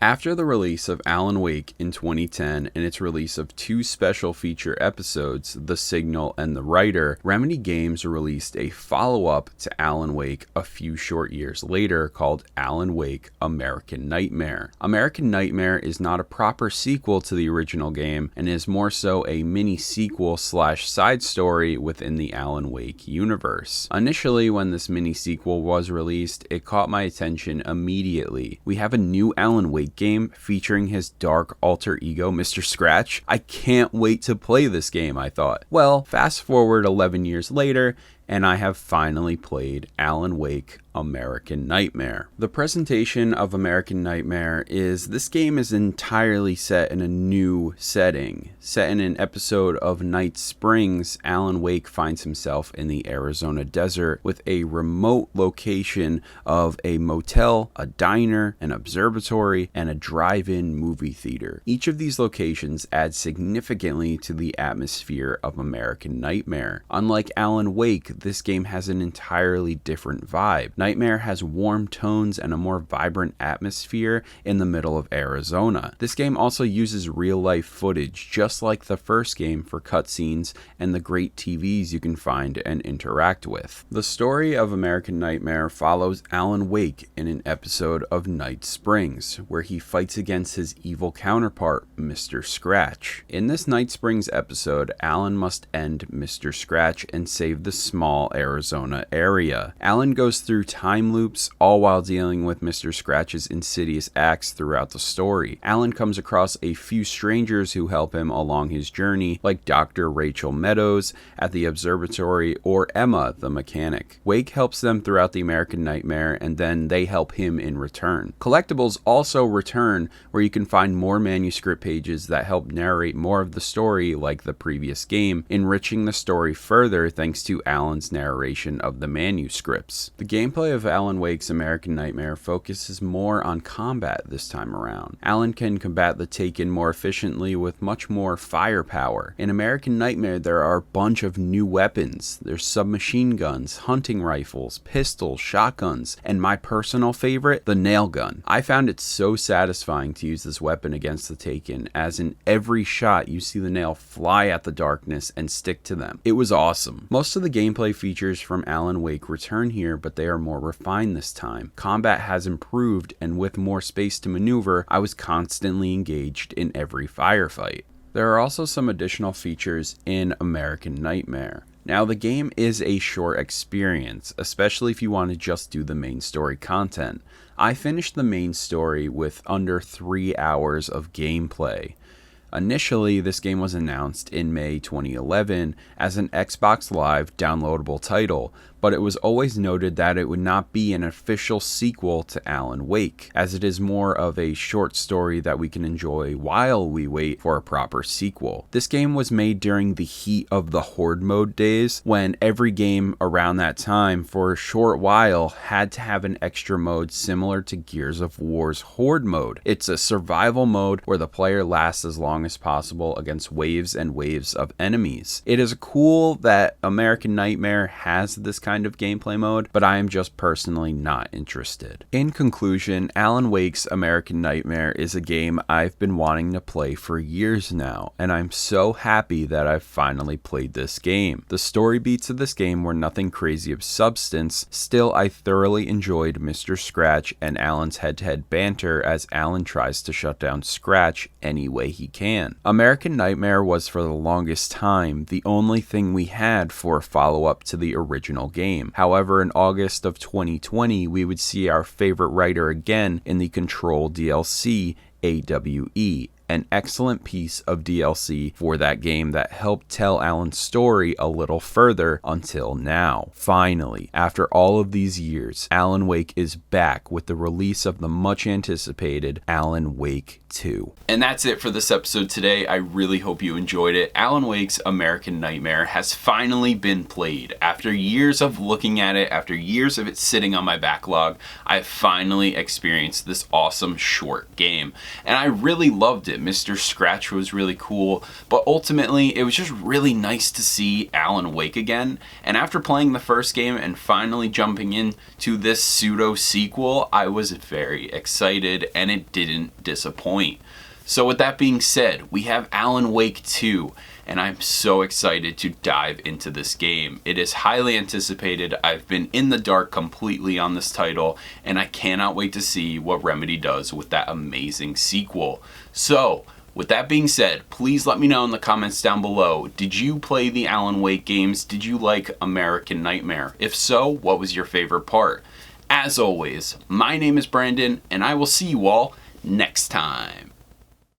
After the release of Alan Wake in 2010 and its release of 2 special feature episodes, The Signal and The Writer, Remedy Games released a follow-up to Alan Wake a few short years later called Alan Wake American Nightmare. American Nightmare is not a proper sequel to the original game and is more so a mini-sequel / side story within the Alan Wake universe. Initially, when this mini-sequel was released, it caught my attention immediately. We have a new Alan Wake game featuring his dark alter ego, Mr. Scratch. I can't wait to play this game, I thought. Well, fast forward 11 years later, and I have finally played Alan Wake American Nightmare. The presentation of American Nightmare is this game is entirely set in a new setting. Set in an episode of Night Springs, Alan Wake finds himself in the Arizona desert with a remote location of a motel, a diner, an observatory, and a drive-in movie theater. Each of these locations adds significantly to the atmosphere of American Nightmare. Unlike Alan Wake, this game has an entirely different vibe. Nightmare has warm tones and a more vibrant atmosphere in the middle of Arizona. This game also uses real-life footage, just like the first game, for cutscenes and the great TVs you can find and interact with. The story of American Nightmare follows Alan Wake in an episode of Night Springs, where he fights against his evil counterpart, Mr. Scratch. In this Night Springs episode, Alan must end Mr. Scratch and save the small Arizona area. Alan goes through time loops, all while dealing with Mr. Scratch's insidious acts throughout the story. Alan comes across a few strangers who help him along his journey, like Dr. Rachel Meadows at the observatory or Emma, the mechanic. Wake helps them throughout the American Nightmare, and then they help him in return. Collectibles also return, where you can find more manuscript pages that help narrate more of the story like the previous game, enriching the story further thanks to Alan's narration of the manuscripts. The gameplay of Alan Wake's American Nightmare focuses more on combat this time around. Alan can combat the Taken more efficiently with much more firepower. In American Nightmare, there are a bunch of new weapons. There's submachine guns, hunting rifles, pistols, shotguns, and my personal favorite, the nail gun. I found it so satisfying to use this weapon against the Taken, as in every shot you see the nail fly at the darkness and stick to them. It was awesome. Most of the gameplay features from Alan Wake return here, but they are more refined this time. Combat has improved, and with more space to maneuver, I was constantly engaged in every firefight. There are also some additional features in American Nightmare. Now, the game is a short experience, especially if you want to just do the main story content. I finished the main story with under 3 hours of gameplay. Initially, this game was announced in May 2011 as an Xbox Live downloadable title, but it was always noted that it would not be an official sequel to Alan Wake, as it is more of a short story that we can enjoy while we wait for a proper sequel. This game was made during the heat of the Horde mode days, when every game around that time for a short while had to have an extra mode similar to Gears of War's Horde mode. It's a survival mode where the player lasts as long as possible against waves and waves of enemies. It is cool that American Nightmare has this kind of gameplay mode, but I am just personally not interested. In conclusion, Alan Wake's American Nightmare is a game I've been wanting to play for years now, and I'm so happy that I've finally played this game. The story beats of this game were nothing crazy of substance. Still, I thoroughly enjoyed Mr. Scratch and Alan's head-to-head banter as Alan tries to shut down Scratch any way he can. American Nightmare was for the longest time the only thing we had for a follow-up to the original game. However, in August of 2020, we would see our favorite writer again in the Control DLC, AWE, an excellent piece of DLC for that game that helped tell Alan's story a little further until now. Finally, after all of these years, Alan Wake is back with the release of the much anticipated Alan Wake 2. And that's it for this episode today. I really hope you enjoyed it. Alan Wake's American Nightmare has finally been played. After years of looking at it, after years of it sitting on my backlog, I've finally experienced this awesome short game. and I really loved it. Mr. Scratch was really cool, but ultimately it was just really nice to see Alan Wake again. And after playing the first game and finally jumping into this pseudo-sequel, I was very excited, and it didn't disappoint. So with that being said, we have Alan Wake 2, and I'm so excited to dive into this game. It is highly anticipated. I've been in the dark completely on this title, and I cannot wait to see what Remedy does with that amazing sequel. So, with that being said, please let me know in the comments down below, did you play the Alan Wake games? Did you like American Nightmare? If so, what was your favorite part? As always, my name is Brandon, and I will see you all next time.